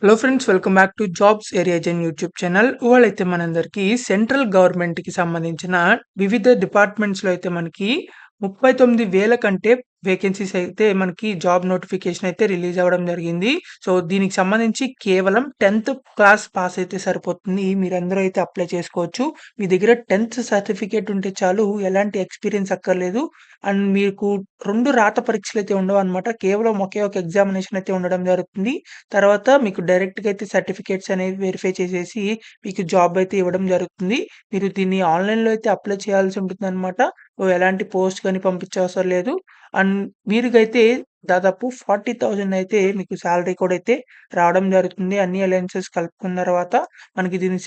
Hello friends, welcome back to jobs area gen YouTube channel. ఇవాళైతే మనందరికీ central గవర్నమెంట్‌కి సంబంధించిన వివిధ డిపార్ట్మెంట్స్‌లో అయితే మనకి 39,000 కంటే వేకెన్సీస్ అయితే మనకి జాబ్ నోటిఫికేషన్ అయితే రిలీజ్ అవ్వడం జరిగింది. సో, దీనికి సంబంధించి కేవలం 10థ్ క్లాస్ పాస్ అయితే సరిపోతుంది. మీరందరూ అయితే అప్లై చేసుకోవచ్చు. మీ దగ్గర 10థ్ సర్టిఫికేట్ ఉంటే చాలు. ఎలాంటి ఎక్స్‌పీరియన్స్ అక్కర్లేదు. అండ్ మీకు 2 రాత పరీక్షలైతే ఉండవన్నమాట. కేవలం ఒకే ఒక ఎగ్జామినేషన్ అయితే ఉండడం జరుగుతుంది. తర్వాత మీకు డైరెక్ట్‌గా అయితే సర్టిఫికేట్స్ అనేవి వెరిఫై చేసేసి మీకు జాబ్ అయితే ఇవ్వడం జరుగుతుంది. మీరు దీన్ని ఆన్‌లైన్‌లో అయితే అప్లై చేయాల్సి ఉంటుందన్నమాట. సో, ఎలాంటి పోస్ట్ గాని పంపించవసరం లేదు. అండ్ వీరికైతే దాదాపు 40,000 అయితే మీకు సాలరీ కూడా అయితే రావడం జరుగుతుంది. అన్ని అలవెన్సెస్ కలుపుకున్న తర్వాత మనకి దీనికి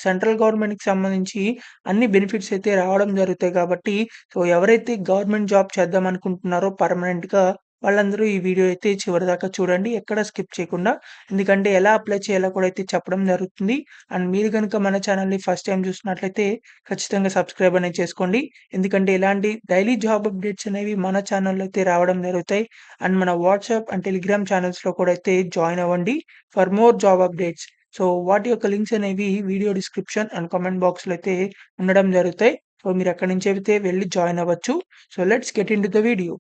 సెంట్రల్ గవర్నమెంట్‌కి సంబంధించి అన్ని బెనిఫిట్స్ అయితే రావడం జరుగుతాయి కాబట్టి, సో, ఎవరైతే గవర్నమెంట్ జాబ్ చేద్దాం అనుకుంటున్నారో పర్మనెంట్‌గా వాళ్ళందరూ ఈ వీడియో అయితే చివరిదాకా చూడండి. ఎక్కడ స్కిప్ చేయకుండా. ఎందుకంటే ఎలా అప్లై చేయాలో కూడా అయితే చెప్పడం జరుగుతుంది. అండ్ మీరు గనుక మన ఛానల్‌ని ఫస్ట్ టైమ్ చూస్తున్నట్లయితే ఖచ్చితంగా సబ్స్క్రైబ్ అనేది చేసుకోండి. ఎందుకంటే ఇలాంటి డైలీ జాబ్ అప్డేట్స్ అనేవి మన ఛానల్‌లో అయితే రావడం జరుగుతాయి. అండ్ మన వాట్సాప్ అండ్ టెలిగ్రామ్ ఛానల్స్‌లో కూడా అయితే జాయిన్ అవ్వండి for more job updates. So, వాటి యొక్క లింక్స్ అనేవి వీడియో డిస్క్రిప్షన్ అండ్ కామెంట్ బాక్స్‌లో అయితే ఉండడం జరుగుతాయి. సో, మీరు అక్కడి నుంచి అయితే వెళ్లి జాయిన్ అవ్వచ్చు. So, let's get into the video.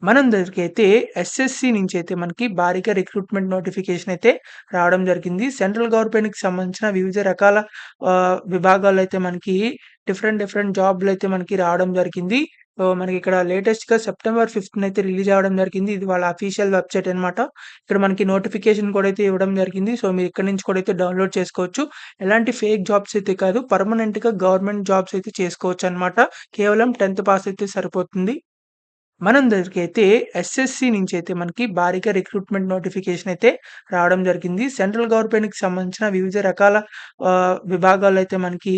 మనందరికైతే ఎస్ఎస్‌సి నుంచైతే మనకి భారీగా రిక్రూట్‌మెంట్ నోటిఫికేషన్ అయితే రావడం జరిగింది. సెంట్రల్ గవర్నమెంట్‌కి సంబంధించిన వివిధ రకాల విభాగాల్లో అయితే మనకి డిఫరెంట్ జాబ్‌లయితే మనకి రావడం జరిగింది. సో, మనకిక్కడ లేటెస్ట్‌గా సెప్టెంబర్ 5థ్ అయితే రిలీజ్ అవ్వడం జరిగింది. ఇది వాళ్ళ అఫీషియల్ వెబ్‌సైట్ అన్నమాట. ఇక్కడ మనకి నోటిఫికేషన్ కూడా అయితే ఇవ్వడం జరిగింది. సో, మీరు ఇక్కడి నుంచి కూడా అయితే డౌన్‌లోడ్ చేసుకోవచ్చు. ఎలాంటి ఫేక్ జాబ్స్ అయితే కాదు. పర్మనెంట్‌గా గవర్నమెంట్ జాబ్స్ అయితే చేసుకోవచ్చన్నమాట. కేవలం 10థ్ పాస్ అయితే సరిపోతుంది. మనందరికైతే ఎస్ఎస్‌సి నుంచైతే మనకి భారీగా రిక్రూట్‌మెంట్ నోటిఫికేషన్ అయితే రావడం జరిగింది. సెంట్రల్ గవర్నమెంట్‌కి సంబంధించిన వివిధ రకాల విభాగాల్లో అయితే మనకి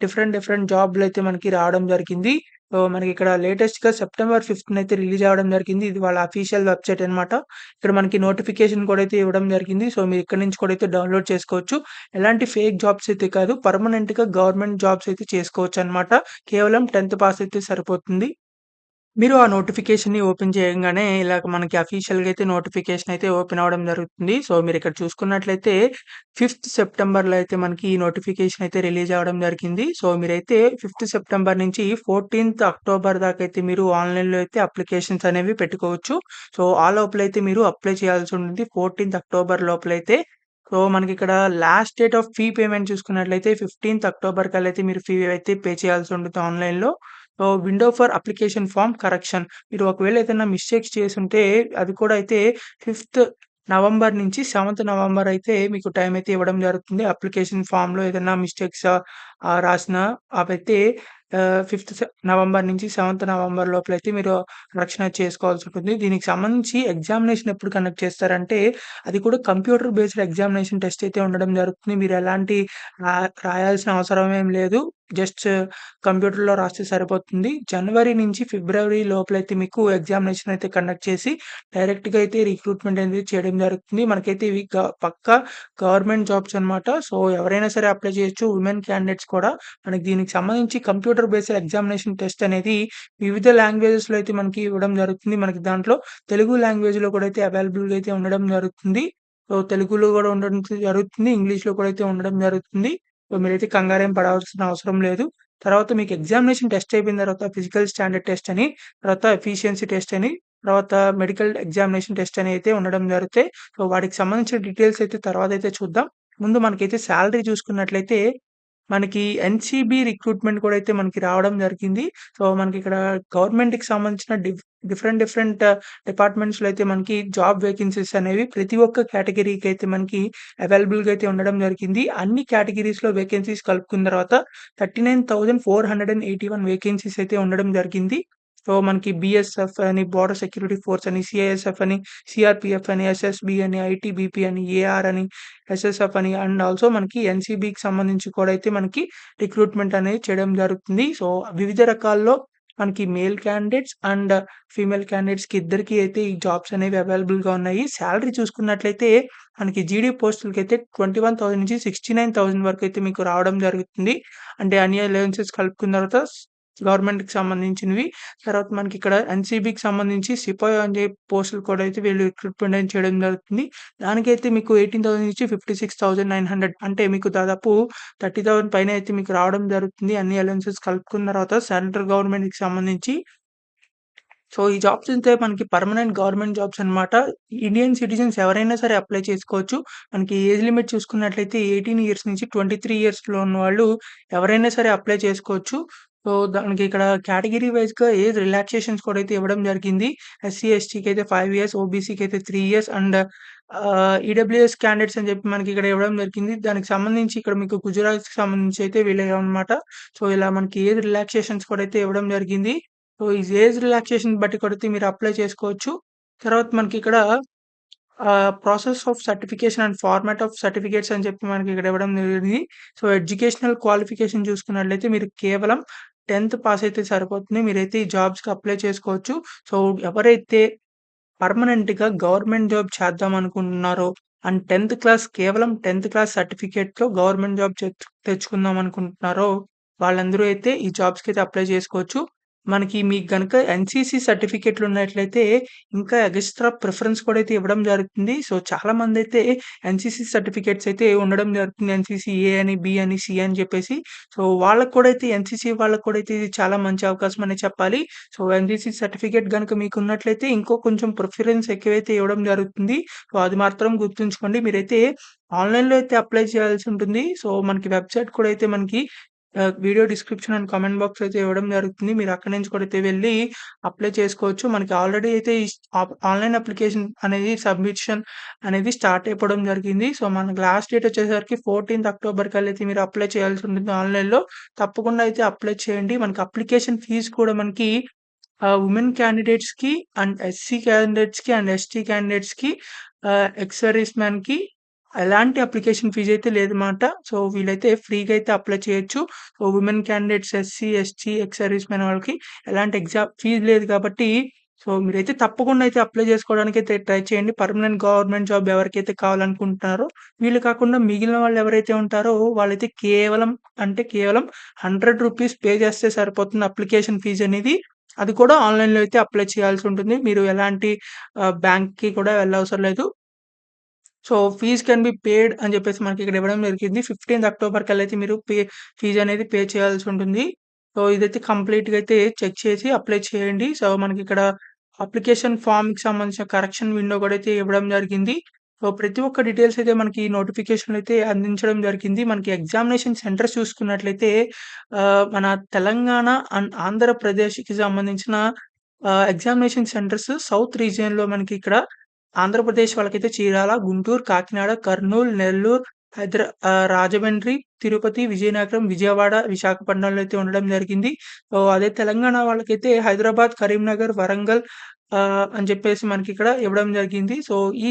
డిఫరెంట్ జాబ్‌లయితే మనకి రావడం జరిగింది. సో, మనకిక్కడ లేటెస్ట్‌గా సెప్టెంబర్ 5థ్ అయితే రిలీజ్ అవ్వడం జరిగింది. ఇది వాళ్ళ అఫీషియల్ వెబ్‌సైట్ అన్నమాట. ఇక్కడ మనకి నోటిఫికేషన్ కూడా అయితే ఇవ్వడం జరిగింది. సో, మీరు ఇక్కడి నుంచి కూడా అయితే డౌన్‌లోడ్ చేసుకోవచ్చు. ఎలాంటి ఫేక్ జాబ్స్ అయితే కాదు. పర్మనెంట్‌గా గవర్నమెంట్ జాబ్స్ అయితే చేసుకోవచ్చన్నమాట. కేవలం 10థ్ పాస్ అయితే సరిపోతుంది. మీరు ఆ నోటిఫికేషన్‌ని ఓపెన్ చేయంగానే ఇలాగ మనకి అఫీషియల్‌గా అయితే నోటిఫికేషన్ అయితే ఓపెన్ అవ్వడం జరుగుతుంది. సో, మీరిక్కడ చూసుకున్నట్లయితే 5థ్ సెప్టెంబర్‌లో అయితే మనకి ఈ నోటిఫికేషన్ అయితే రిలీజ్ అవ్వడం జరిగింది. సో, మీరైతే 5థ్ సెప్టెంబర్ నుంచి 14థ్ అక్టోబర్ దాకా అయితే మీరు ఆన్‌లైన్‌లో అయితే అప్లికేషన్స్ అనేవి పెట్టుకోవచ్చు. సో, ఆ లోపలైతే మీరు అప్లై చేయాల్సి ఉంటుంది. 14థ్ అక్టోబర్ లోపలైతే. సో, మనకిక్కడ last date of fee payment చూసుకున్నట్లయితే 15థ్ అక్టోబర్ కల్లా అయితే మీరు ఫీ అయితే పే చేయాల్సి ఉంటుంది ఆన్‌లైన్‌లో. Window for application form correction. మీరు ఒకవేళ ఏదైనా మిస్టేక్స్ చేసుంటే అది కూడా అయితే 5థ్ నవంబర్ నుంచి 7థ్ నవంబర్ అయితే మీకు టైం అయితే ఇవ్వడం జరుగుతుంది. అప్లికేషన్ ఫార్మ్‌లో ఏదైనా మిస్టేక్స్ రాసినా అవైతే 5థ్ నవంబర్ నుంచి 7థ్ నవంబర్ లోపలైతే మీరు కరెక్షన్ అయితే చేసుకోవాల్సి ఉంటుంది. దీనికి సంబంధించి ఎగ్జామినేషన్ ఎప్పుడు కండక్ట్ చేస్తారంటే అది కూడా కంప్యూటర్ బేస్డ్ ఎగ్జామినేషన్ టెస్ట్ అయితే ఉండడం జరుగుతుంది. మీరు ఎలాంటి రా రాయాల్సిన అవసరం ఏం లేదు. జస్ట్ కంప్యూటర్‌లో రాస్తే సరిపోతుంది. జనవరి నుంచి ఫిబ్రవరి లోపలైతే మీకు ఎగ్జామినేషన్ అయితే కండక్ట్ చేసి డైరెక్ట్‌గా అయితే రిక్రూట్‌మెంట్ అనేది చేయడం జరుగుతుంది. మనకైతే ఇవి పక్కా గవర్నమెంట్ జాబ్స్ అన్నమాట. సో, ఎవరైనా సరే అప్లై చేయొచ్చు. ఉమెన్ క్యాండిడేట్స్ కూడా. మనకి దీనికి సంబంధించి కంప్యూటర్ బేస్డ్ ఎగ్జామినేషన్ టెస్ట్ అనేది వివిధ లాంగ్వేజెస్‌లో అయితే మనకి ఇవ్వడం జరుగుతుంది. మనకి దాంట్లో తెలుగు లాంగ్వేజ్‌లో కూడా అయితే అవైలబుల్‌గా అయితే ఉండడం జరుగుతుంది. సో, తెలుగులో కూడా ఉండడం జరుగుతుంది. ఇంగ్లీష్‌లో కూడా అయితే ఉండడం జరుగుతుంది. సో, మీరైతే కంగారేం పడాల్సిన అవసరం లేదు. తర్వాత మీకు ఎగ్జామినేషన్ టెస్ట్ అయిపోయిన తర్వాత ఫిజికల్ స్టాండర్డ్ టెస్ట్ అని, తర్వాత ఎఫిషియన్సీ టెస్ట్ అని, తర్వాత మెడికల్ ఎగ్జామినేషన్ టెస్ట్ అని అయితే ఉండడం జరుగుతాయి. సో, వాటికి సంబంధించిన డీటెయిల్స్ అయితే తర్వాతైతే చూద్దాం. ముందు మనకైతే సాలరీ చూసుకున్నట్లయితే మనకి ఎన్‌సీబీ రిక్రూట్‌మెంట్ కూడా అయితే మనకి రావడం జరిగింది. సో, మనకిక్కడ గవర్నమెంట్‌కి సంబంధించిన డిఫరెంట్ డిపార్ట్మెంట్స్‌లో అయితే మనకి జాబ్ వేకెన్సీస్ అనేవి ప్రతి ఒక్క కేటగరీకి అయితే మనకి అవైలబుల్‌గా అయితే ఉండడం జరిగింది. అన్ని కేటగరీస్‌లో వేకెన్సీస్ కలుపుకున్న తర్వాత 39,481 వేకెన్సీస్ అయితే ఉండడం జరిగింది. సో, మనకి బీఎస్ఎఫ్ అని, బోర్డర్ సెక్యూరిటీ ఫోర్స్ అని, సీఐఎస్ఎఫ్ అని, సీఆర్‌పీఎఫ్ అని, ఎస్ఎస్‌బీ అని, ఐటీబీపీ అని, ఏఆర్ అని, ఎస్ఎస్ఎఫ్ అని అండ్ ఆల్సో మనకి ఎన్‌సీబీకి సంబంధించి కూడా అయితే మనకి రిక్రూట్‌మెంట్ అనేది చేయడం జరుగుతుంది. సో, వివిధ రకాల్లో మనకి మేల్ క్యాండిడేట్స్ అండ్ ఫీమేల్ క్యాండిడేట్స్‌కి ఇద్దరికీ అయితే ఈ జాబ్స్ అనేవి అవైలబుల్‌గా ఉన్నాయి. సాలరీ చూసుకున్నట్లయితే మనకి జీడీ పోస్టులకైతే 21,000 నుంచి 69,000 వరకైతే మీకు రావడం జరుగుతుంది. అంటే అన్ని అలవెన్సెస్ కలుపుకున్న తర్వాత గవర్నమెంట్‌కి సంబంధించినవి. తర్వాత మనకిక్కడ ఎన్‌సీబీకి సంబంధించి సిపాయి అని చెప్పి పోస్టులు కూడా అయితే వీళ్ళు రిక్రూట్‌మెంట్ అనేది చేయడం జరుగుతుంది. దానికైతే మీకు 18,000 నుంచి 56,900 అంటే మీకు దాదాపు 30,000 పైన అయితే మీకు రావడం జరుగుతుంది. అన్ని అలవెన్సెస్ కలుపుకున్న తర్వాత సెంట్రల్ గవర్నమెంట్‌కి సంబంధించి. సో, ఈ జాబ్స్ అయితే మనకి పర్మనెంట్ గవర్నమెంట్ జాబ్స్ అన్నమాట. ఇండియన్ సిటిజన్స్ ఎవరైనా సరే అప్లై చేసుకోవచ్చు. మనకి ఏజ్ లిమిట్ చూసుకున్నట్లయితే 18 ఇయర్స్ నుంచి 23 ఇయర్స్‌లో ఉన్నవాళ్ళు ఎవరైనా సరే అప్లై చేసుకోవచ్చు. సో, దానికి ఇక్కడ కేటగరీ వైస్‌గా ఏజ్ రిలాక్సేషన్స్ కూడా అయితే ఇవ్వడం జరిగింది. ఎస్సీ, ఎస్టీకి అయితే 5 ఇయర్స్, ఓబీసీకి అయితే 3 ఇయర్స్ అండ్ ఈడబ్ల్యూఎస్ క్యాండిడేట్స్ అని చెప్పి మనకి ఇక్కడ ఇవ్వడం జరిగింది. దానికి సంబంధించి ఇక్కడ మీకు గుజరాత్‌కి సంబంధించి అయితే వీళ్ళేవన్నమాట. సో, ఇలా మనకి ఏజ్ రిలాక్సేషన్స్ కూడా అయితే ఇవ్వడం జరిగింది. సో, ఈ ఏజ్ రిలాక్సేషన్ బట్టి కొడితే మీరు అప్లై చేసుకోవచ్చు. తర్వాత మనకిక్కడ process of certification and format of certificates అని చెప్పి మనకి ఇక్కడ ఇవ్వడం జరిగింది. సో, ఎడ్యుకేషనల్ క్వాలిఫికేషన్ చూసుకున్నట్లయితే మీరు కేవలం 10థ్ పాస్ అయితే సరిపోతుంది. మీరైతే ఈ జాబ్స్‌కి అప్లై చేసుకోవచ్చు. సో, ఎవరైతే పర్మనెంట్‌గా గవర్నమెంట్ జాబ్ చేద్దాం అనుకుంటున్నారో అండ్ 10థ్ క్లాస్ కేవలం 10థ్ క్లాస్ సర్టిఫికేట్‌తో గవర్నమెంట్ జాబ్ తెచ్చుకుందాం అనుకుంటున్నారో వాళ్ళందరూ అయితే ఈ జాబ్స్‌కైతే అప్లై చేసుకోవచ్చు. మనకి మీకు గనక ఎన్‌సీసీ సర్టిఫికేట్‌లు ఉన్నట్లయితే ఇంకా ఎగస్ట్రా ప్రిఫరెన్స్ కూడా అయితే ఇవ్వడం జరుగుతుంది. సో, చాలామందైతే ఎన్‌సీసీ సర్టిఫికేట్స్ అయితే ఉండడం జరుగుతుంది. ఎన్‌సీసీ ఏ అని, బి అని, సి అని చెప్పేసి. సో, వాళ్ళకి కూడా అయితే ఎన్‌సీసీ వాళ్ళకి కూడా అయితే ఇది చాలా మంచి అవకాశం అనే చెప్పాలి. సో, ఎన్‌సీసీ సర్టిఫికేట్ గనుక మీకున్నట్లయితే ఇంకో కొంచెం ప్రిఫరెన్స్ ఎక్కువైతే ఇవ్వడం జరుగుతుంది. సో, అది మాత్రం గుర్తుంచుకోండి. మీరైతే ఆన్‌లైన్‌లో అయితే అప్లై చేయాల్సి ఉంటుంది. సో, మనకి వెబ్‌సైట్ కూడా అయితే మనకి video description and comment box అయితే ఇవ్వడం జరుగుతుంది. మీరు అక్కడి నుంచి కూడా అయితే వెళ్లి అప్లై చేసుకోవచ్చు. మనకి ఆల్రెడీ అయితే ఈ ఆన్‌లైన్ అప్లికేషన్ అనేది సబ్మిషన్ అనేది స్టార్ట్ అయిపోవడం జరిగింది. సో, మనకి లాస్ట్ డేట్ వచ్చేసరికి 14థ్ అక్టోబర్ కల్లా మీరు అప్లై చేయాల్సి ఉంటుంది ఆన్‌లైన్‌లో. తప్పకుండా అయితే అప్లై చేయండి. మనకి అప్లికేషన్ ఫీజ్ కూడా మనకి వుమెన్ క్యాండిడేట్స్‌కి అండ్ ఎస్సీ క్యాండిడేట్స్‌కి అండ్ ఎస్టీ క్యాండిడేట్స్‌కి ఎక్స్ సర్వీస్ మ్యాన్‌కి ఎలాంటి అప్లికేషన్ ఫీజ్ అయితే లేదన్నమాట. సో, వీళ్ళైతే ఫ్రీగా అయితే అప్లై చేయొచ్చు. So, women candidates, SC, ST, ex service man వాళ్ళకి ఎలాంటి ఫీజ్ లేదు కాబట్టి సో, మీరైతే తప్పకుండా అయితే అప్లై చేసుకోవడానికైతే ట్రై చేయండి. పర్మనెంట్ గవర్నమెంట్ జాబ్ ఎవరికైతే కావాలనుకుంటున్నారో వీళ్ళు కాకుండా మిగిలిన వాళ్ళు ఎవరైతే ఉంటారో వాళ్ళైతే కేవలం అంటే కేవలం ₹100 పే చేస్తే సరిపోతుంది అప్లికేషన్ ఫీజ్ అనేది. అది కూడా ఆన్‌లైన్‌లో అయితే అప్లై చేయాల్సి ఉంటుంది. మీరు ఎలాంటి బ్యాంక్‌కి కూడా వెళ్ళవసరం లేదు. So, fees can be paid అని చెప్పేసి మనకి ఇక్కడ ఇవ్వడం జరిగింది. 15థ్ అక్టోబర్ కల్లా అయితే మీరు ఫీజ్ అనేది పే చేయాల్సి ఉంటుంది. సో, ఇదైతే కంప్లీట్‌గా అయితే చెక్ చేసి అప్లై చేయండి. సో, మనకిక్కడ అప్లికేషన్ ఫార్మ్‌కి సంబంధించిన కరెక్షన్ విండో కూడా అయితే ఇవ్వడం జరిగింది. సో, ప్రతి ఒక్క డీటెయిల్స్ అయితే మనకి నోటిఫికేషన్‌లో అయితే అందించడం జరిగింది. మనకి ఎగ్జామినేషన్ సెంటర్స్ చూసుకున్నట్లయితే మన తెలంగాణ అండ్ ఆంధ్రప్రదేశ్‌కి సంబంధించిన ఎగ్జామినేషన్ సెంటర్స్ సౌత్ రీజియన్‌లో మనకి ఇక్కడ ఆంధ్రప్రదేశ్ వాళ్ళకైతే చీరాల, గుంటూరు, కాకినాడ, కర్నూలు, నెల్లూరు, రాజమండ్రి, తిరుపతి, విజయనగరం, విజయవాడ, విశాఖపట్నంలో అయితే ఉండడం జరిగింది. సో, అదే తెలంగాణ వాళ్ళకైతే హైదరాబాద్, కరీంనగర్, వరంగల్ అని చెప్పేసి మనకిక్కడ ఇవ్వడం జరిగింది. సో, ఈ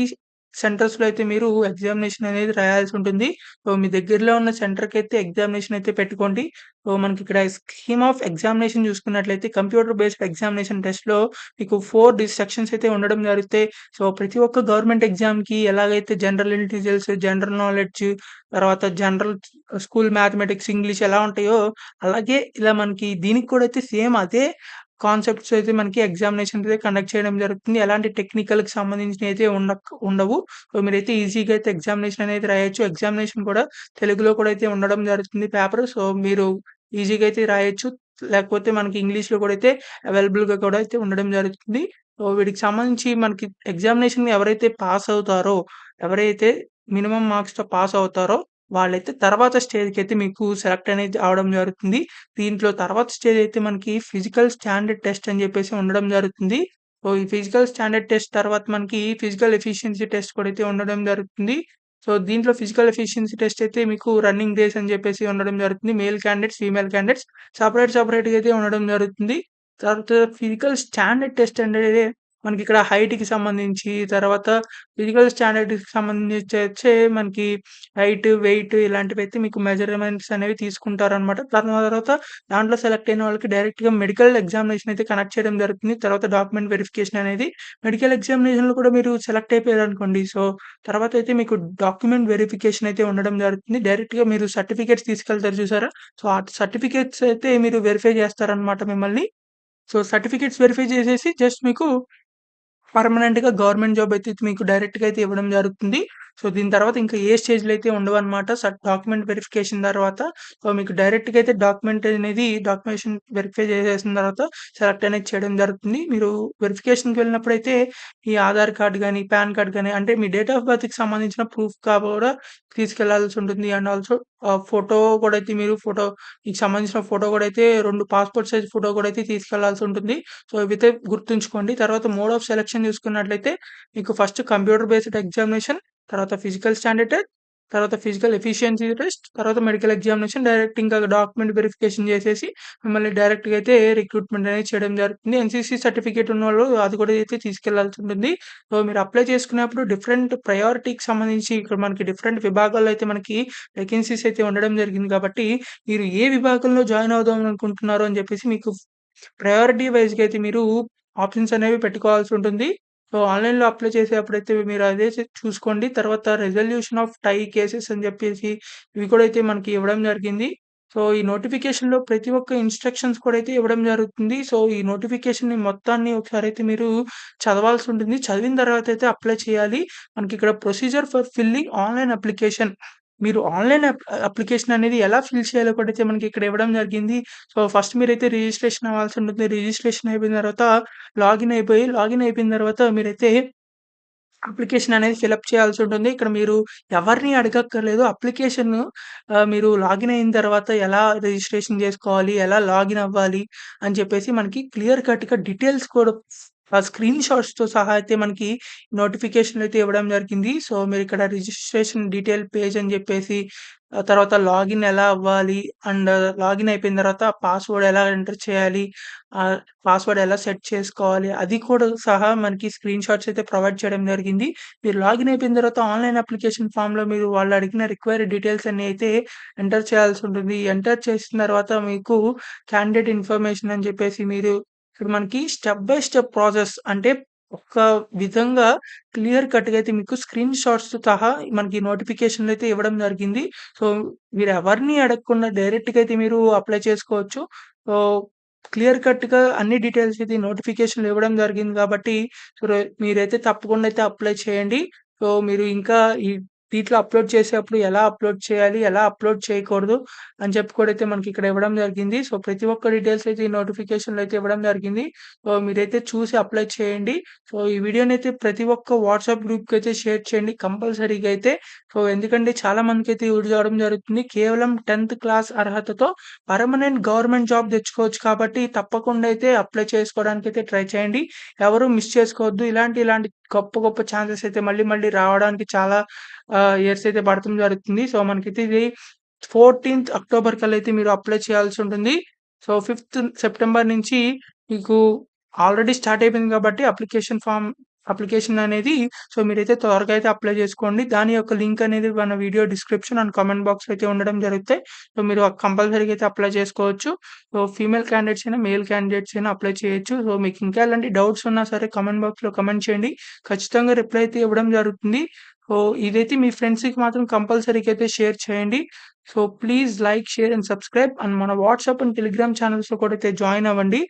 సెంటర్స్‌లో అయితే మీరు ఎగ్జామినేషన్ అనేది రాయాల్సి ఉంటుంది. సో, మీ దగ్గరలో ఉన్న సెంటర్‌కైతే ఎగ్జామినేషన్ అయితే పెట్టుకోండి. సో, మనకిక్కడ స్కీమ్ ఆఫ్ ఎగ్జామినేషన్ చూసుకున్నట్లయితే కంప్యూటర్ బేస్డ్ ఎగ్జామినేషన్ టెస్ట్‌లో మీకు 4 సెక్షన్స్ అయితే ఉండడం జరుగుతాయి. సో, ప్రతి ఒక్క గవర్నమెంట్ ఎగ్జామ్‌కి ఎలాగైతే జనరల్ ఇంటెలిజెన్స్, జనరల్ నాలెడ్జ్, తర్వాత జనరల్ స్కూల్ మ్యాథమెటిక్స్, ఇంగ్లీష్ ఎలా ఉంటాయో అలాగే ఇలా మనకి దీనికి కూడా అయితే సేమ్ అదే కాన్సెప్ట్స్ అయితే మనకి ఎగ్జామినేషన్ అయితే కండక్ట్ చేయడం జరుగుతుంది. ఎలాంటి టెక్నికల్‌కి సంబంధించినయితే ఉండవు. సో, మీరైతే ఈజీగా అయితే ఎగ్జామినేషన్ అనేది రాయొచ్చు. ఎగ్జామినేషన్ కూడా తెలుగులో కూడా అయితే ఉండడం జరుగుతుంది పేపర్. సో, మీరు ఈజీగా అయితే రాయొచ్చు. లేకపోతే మనకి ఇంగ్లీష్‌లో కూడా అయితే అవైలబుల్‌గా కూడా అయితే ఉండడం జరుగుతుంది. సో, వీటికి సంబంధించి మనకి ఎగ్జామినేషన్ ఎవరైతే పాస్ అవుతారో, ఎవరైతే మినిమమ్ మార్క్స్‌తో పాస్ అవుతారో వాళ్ళైతే తర్వాత స్టేజ్‌కైతే మీకు సెలెక్ట్ అనేది అవ్వడం జరుగుతుంది. దీంట్లో తర్వాత స్టేజ్ అయితే మనకి ఫిజికల్ స్టాండర్డ్ టెస్ట్ అని చెప్పేసి ఉండడం జరుగుతుంది. సో, ఈ ఫిజికల్ స్టాండర్డ్ టెస్ట్ తర్వాత మనకి ఫిజికల్ ఎఫిషియన్సీ టెస్ట్ కూడా అయితే ఉండడం జరుగుతుంది. సో, దీంట్లో ఫిజికల్ ఎఫిషియన్సీ టెస్ట్ అయితే మీకు రన్నింగ్ రేస్ అని చెప్పేసి ఉండడం జరుగుతుంది. మేల్ క్యాండిడేట్స్, ఫీమేల్ క్యాండిడేట్స్ సెపరేట్‌గా అయితే ఉండడం జరుగుతుంది. తర్వాత ఫిజికల్ స్టాండర్డ్ టెస్ట్ అనేది మనకిక్కడ హైట్‌కి సంబంధించి, తర్వాత ఫిజికల్ స్టాండర్డ్‌కి సంబంధించొచ్చే మనకి హైట్, వెయిట్ ఇలాంటివైతే మీకు మెజర్‌మెంట్స్ అనేవి తీసుకుంటారనమాట. తర్వాత దాంట్లో సెలెక్ట్ అయిన వాళ్ళకి డైరెక్ట్‌గా మెడికల్ ఎగ్జామినేషన్ అయితే కనెక్ట్ చేయడం జరుగుతుంది. తర్వాత డాక్యుమెంట్ వెరిఫికేషన్ అనేది మెడికల్ ఎగ్జామినేషన్‌లో కూడా మీరు సెలెక్ట్ అయిపోయారనుకోండి. సో, తర్వాతయితే మీకు డాక్యుమెంట్ వెరిఫికేషన్ అయితే ఉండడం జరుగుతుంది. డైరెక్ట్‌గా మీరు సర్టిఫికేట్స్ తీసుకెళ్తారు చూసారా? సో, ఆ సర్టిఫికేట్స్ అయితే మీరు వెరిఫై చేస్తారనమాట మిమ్మల్ని. సో, సర్టిఫికేట్స్ వెరిఫై చేసేసి జస్ట్ మీకు పర్మనెంట్‌గా గవర్నమెంట్ జాబ్ అయితే మీకు డైరెక్ట్‌గా అయితే ఇవ్వడం జరుగుతుంది. సో, దీని తర్వాత ఇంకా ఏ స్టేజ్‌లో అయితే ఉండవనమాట. డాక్యుమెంట్ వెరిఫికేషన్ తర్వాత సో, మీకు డైరెక్ట్‌గా అయితే డాక్యుమెంటేషన్ వెరిఫై చేసేసిన తర్వాత సెలెక్ట్ అనేది చేయడం జరుగుతుంది. మీరు వెరిఫికేషన్‌కి వెళ్ళినప్పుడైతే ఈ ఆధార్ కార్డ్ గాని, పాన్ కార్డ్ గాని అంటే మీ డేట్ ఆఫ్ బర్త్‌కి సంబంధించిన ప్రూఫ్‌గా కూడా తీసుకెళ్లాల్సి ఉంటుంది. అండ్ ఆల్సో ఫోటో కూడా అయితే మీరు మీకు సంబంధించిన ఫోటో కూడా అయితే 2 పాస్‌పోర్ట్ సైజ్ ఫోటో కూడా అయితే తీసుకెళ్లాల్సి ఉంటుంది. సో, ఇవైతే గుర్తుంచుకోండి. తర్వాత మోడ్ ఆఫ్ సెలక్షన్ చూసుకున్నట్లయితే మీకు ఫస్ట్ కంప్యూటర్ బేస్డ్ ఎగ్జామినేషన్, తర్వాత ఫిజికల్ స్టాండర్డ్ టెస్ట్, తర్వాత ఫిజికల్ ఎఫిషియన్సీ టెస్ట్, తర్వాత మెడికల్ ఎగ్జామినేషన్ డైరెక్ట్ ఇంకా డాక్యుమెంట్ వెరిఫికేషన్ చేసేసి మిమ్మల్ని డైరెక్ట్‌గా అయితే రిక్రూట్‌మెంట్ అనేది చేయడం జరుగుతుంది. ఎన్‌సీసీ సర్టిఫికేట్ ఉన్నోళ్ళు అది కూడా అయితే తీసుకెళ్లాల్సి ఉంటుంది. సో, మీరు అప్లై చేసుకునేప్పుడు డిఫరెంట్ ప్రయారిటీకి సంబంధించి ఇక్కడ మనకి డిఫరెంట్ విభాగాల్లో అయితే మనకి వేకెన్సీస్ అయితే ఉండడం జరిగింది కాబట్టి, మీరు ఏ విభాగంలో జాయిన్ అవుదాం అనుకుంటున్నారో అని చెప్పేసి మీకు ప్రయారిటీ వైస్‌గా అయితే మీరు ఆప్షన్స్ అనేవి పెట్టుకోవాల్సి ఉంటుంది. సో, ఆన్‌లైన్‌లో అప్లై చేసేటప్పుడైతే మీరు అదే చూసుకోండి. తర్వాత రిజల్యూషన్ ఆఫ్ టై కేసెస్ అని చెప్పేసి ఇవి కూడా అయితే మనకి ఇవ్వడం జరిగింది. సో, ఈ నోటిఫికేషన్‌లో ప్రతి ఒక్క ఇన్‌స్ట్రక్షన్స్ కూడా అయితే ఇవ్వడం జరుగుతుంది. సో, ఈ నోటిఫికేషన్‌ని మొత్తాన్ని ఒకసారైతే మీరు చదవాల్సి ఉంటుంది. చదివిన తర్వాత అయితే అప్లై చేయాలి. మనకిక్కడ procedure for filling online application. మీరు ఆన్‌లైన్ అప్లికేషన్ అనేది ఎలా ఫిల్ చేయాలో కూడా అయితే మనకి ఇక్కడ ఇవ్వడం జరిగింది. సో, ఫస్ట్ మీరైతే రిజిస్ట్రేషన్ అవ్వాల్సి ఉంటుంది. రిజిస్ట్రేషన్ అయిపోయిన తర్వాత లాగిన్ అయిపోయిన తర్వాత మీరైతే అప్లికేషన్ అనేది ఫిలప్ చేయాల్సి ఉంటుంది. ఇక్కడ మీరు ఎవరిని అడగక్కర్లేదు. మీరు లాగిన్ అయిన తర్వాత ఎలా రిజిస్ట్రేషన్ చేసుకోవాలి? ఎలా లాగిన్ అవ్వాలి? అని చెప్పేసి మనకి క్లియర్ కట్‌గా డీటెయిల్స్ కూడా స్క్రీన్ షాట్స్‌తో సహా అయితే మనకి నోటిఫికేషన్‌లు అయితే ఇవ్వడం జరిగింది. సో, మీరిక్కడ రిజిస్ట్రేషన్ డీటెయిల్ పేజ్ అని చెప్పేసి తర్వాత లాగిన్ ఎలా అవ్వాలి? అండ్ లాగిన్ అయిపోయిన తర్వాత పాస్‌వర్డ్ ఎలా ఎంటర్ చేయాలి? ఆహ్, పాస్‌వర్డ్ ఎలా సెట్ చేసుకోవాలి? అది కూడా సహా మనకి స్క్రీన్ షాట్స్ అయితే ప్రొవైడ్ చేయడం జరిగింది. మీరు లాగిన్ అయిపోయిన తర్వాత ఆన్‌లైన్ అప్లికేషన్ ఫార్మ్‌లో మీరు వాళ్ళు అడిగిన రిక్వైర్డ్ డీటెయిల్స్ అన్నీ అయితే ఎంటర్ చేయాల్సి ఉంటుంది. ఎంటర్ చేసిన తర్వాత మీకు క్యాండిడేట్ ఇన్ఫర్మేషన్ అని చెప్పేసి మీరు ఇక్కడ మనకి స్టెప్ బై స్టెప్ ప్రాసెస్ అంటే ఒక విధంగా క్లియర్ కట్‌గా అయితే మీకు స్క్రీన్ షాట్స్‌తో సహా మనకి నోటిఫికేషన్‌లు అయితే ఇవ్వడం జరిగింది. సో, మీరెవరిని అడగకుండా డైరెక్ట్‌గా అయితే మీరు అప్లై చేసుకోవచ్చు. సో, క్లియర్ కట్‌గా అన్ని డీటెయిల్స్ అయితే నోటిఫికేషన్‌లో ఇవ్వడం జరిగింది కాబట్టి, సో, మీరైతే తప్పకుండా అయితే అప్లై చేయండి. సో, మీరు ఇంకా ఈ దీంట్లో అప్‌లోడ్ చేసేప్పుడు ఎలా అప్‌లోడ్ చేయాలి? ఎలా అప్‌లోడ్ చేయకూడదు? అని చెప్పి కూడా అయితే మనకి ఇక్కడ ఇవ్వడం జరిగింది. సో, ప్రతి ఒక్క డీటెయిల్స్ అయితే ఈ నోటిఫికేషన్‌లో అయితే ఇవ్వడం జరిగింది. సో, మీరైతే చూసి అప్లై చేయండి. సో, ఈ వీడియోనైతే ప్రతి ఒక్క వాట్సాప్ గ్రూప్‌కైతే షేర్ చేయండి కంపల్సరీగా అయితే. సో, ఎందుకంటే చాలా మందికైతే యూజ్ అవ్వడం జరుగుతుంది. కేవలం 10థ్ క్లాస్ అర్హతతో పర్మనెంట్ గవర్నమెంట్ జాబ్ తెచ్చుకోవచ్చు కాబట్టి తప్పకుండా అయితే అప్లై చేసుకోవడానికైతే ట్రై చేయండి. ఎవరు మిస్ చేసుకోవద్దు. ఇలాంటి గొప్ప గొప్ప ఛాన్సెస్ అయితే మళ్ళీ మళ్ళీ రావడానికి చాలా ఇయర్స్ అయితే పడతం జరుగుతుంది. సో, మనకైతే ఇది 14థ్ అక్టోబర్ కల్లా అయితే మీరు అప్లై చేయాల్సి ఉంటుంది. సో, 5థ్ సెప్టెంబర్ నుంచి మీకు ఆల్రెడీ స్టార్ట్ అయిపోయింది కాబట్టి అప్లికేషన్ అనేది సో, మీరైతే త్వరగా అయితే అప్లై చేసుకోండి. దాని యొక్క లింక్ అనేది మన వీడియో డిస్క్రిప్షన్ అండ్ కామెంట్ బాక్స్‌లో అయితే ఉండడం జరుగుతాయి. సో, మీరు కంపల్సరీగా అయితే అప్లై చేసుకోవచ్చు. సో, ఫీమేల్ క్యాండిడేట్స్ అయినా, మేల్ క్యాండిడేట్స్ అయినా అప్లై చేయొచ్చు. సో, మీకు ఇంకా ఎలాంటి డౌట్స్ ఉన్నా సరే కామెంట్ బాక్స్‌లో కామెంట్ చేయండి. ఖచ్చితంగా రిప్లై అయితే ఇవ్వడం జరుగుతుంది. సో, ఇదైతే మీ ఫ్రెండ్స్‌కి మాత్రం కంపల్సరీగా అయితే షేర్ చేయండి. So, please like, share and subscribe and మన వాట్సాప్ అండ్ టెలిగ్రామ్ ఛానెల్స్‌లో కూడా అయితే జాయిన్ అవ్వండి.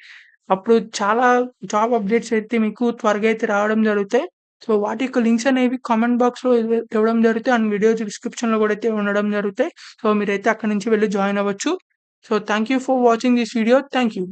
అప్పుడు చాలా జాబ్ అప్డేట్స్ అయితే మీకు త్వరగా అయితే రావడం జరుగుతాయి. సో, వాటి యొక్క లింక్స్ అనేవి కామెంట్ బాక్స్‌లో ఇవ్వడం జరుగుతాయి. అండ్ వీడియో డిస్క్రిప్షన్‌లో కూడా అయితే ఉండడం జరుగుతాయి. సో, మీరైతే అక్కడి నుంచి వెళ్లి జాయిన్ అవ్వచ్చు. So, thank you for watching this video. Thank you.